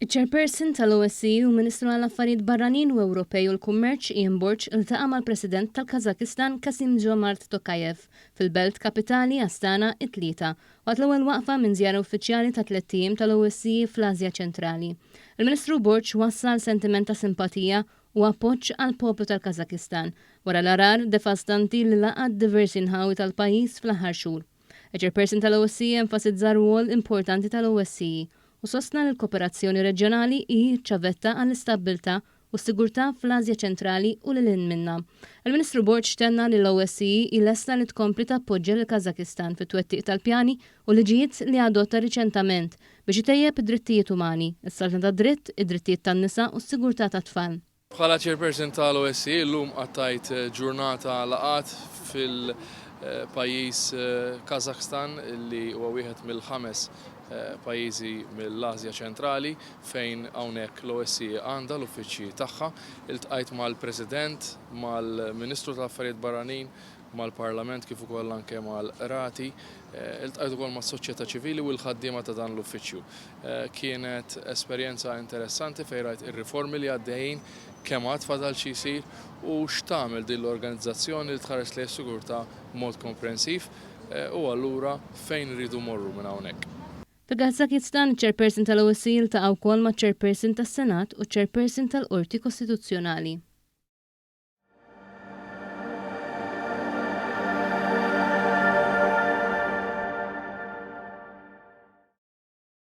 Iċ-Chairperson tal-OSCE u Ministru għall-Affarijiet Barranin u Ewropej u l-Kummerċ Ian Burch iltaqa' mal-President tal-Kazakistan Kassym-Jomart Tokayev fil-belt kapitali Astana it-tlieta waqt l-ewwel waqfa minn żjara uffiċjali ta' 3 ijiem tal-OSCE fl-Asja Ċentrali. Il-Ministru Burch wassal sentiment ta' simpatija u appoġġ għall-poplu tal-Kazakistan wara l-arar devastanti li laqgħat diversi nħawi tal-pajjiż fl-aħħar xhur. Il-Chairperson tal-OSCE enfasizza rwol importanti tal-OSCE u sostna l-kooperazzjoni reġjonali hi ċavetta għall-istabbiltà u s-sigurtà fl-Asja Ċentrali u lil hinn minnha. Il-Ministru Burch tenna li l-OSCE ilesta li tkompli tappoġġja lill-Kazakistan fit-twettiq tal-pjani u liġijiet li adotta riċentament biex itejjeb id-drittijiet umani, is-salta tad-dritt, id-drittijiet tan-nisa u s-sigurtà tat-tfal. Bħala Chairperson tal-OSCE llum qattajt ġurnata laqat fil-pajjiż Kazakhstan li huwa wieħed mill-5 pajjiżi mill-Asja Ċentrali fejn hawnhekk l-OSCE għandha l-uffiċċji tagħha. Iltqajt mal-President, mal-Ministru tal-Affarijiet Barranin, mal-Parlament kif ukoll anke mal-Rati, iltqajt ukoll mas-soċjetà ċivili u l-ħaddiema ta' dan l-uffiċċju. Kienet esperjenza interessanti fejn rajt ir-riformi li għaddejjin kemm għad fadal xi jsir u x'tagħmel din l-organizzazzjoni li tħares lejn is-sigurtà b'mod komprensiv u allura fejn iridu morru minn hawnhekk. Fil-Kazakistan, iċ-Chairperson tal-OSCE iltaqa' wkoll maċ-Chairperson tas-Senat u ċ-Chairperson tal-Qorti Kostituzzjonali.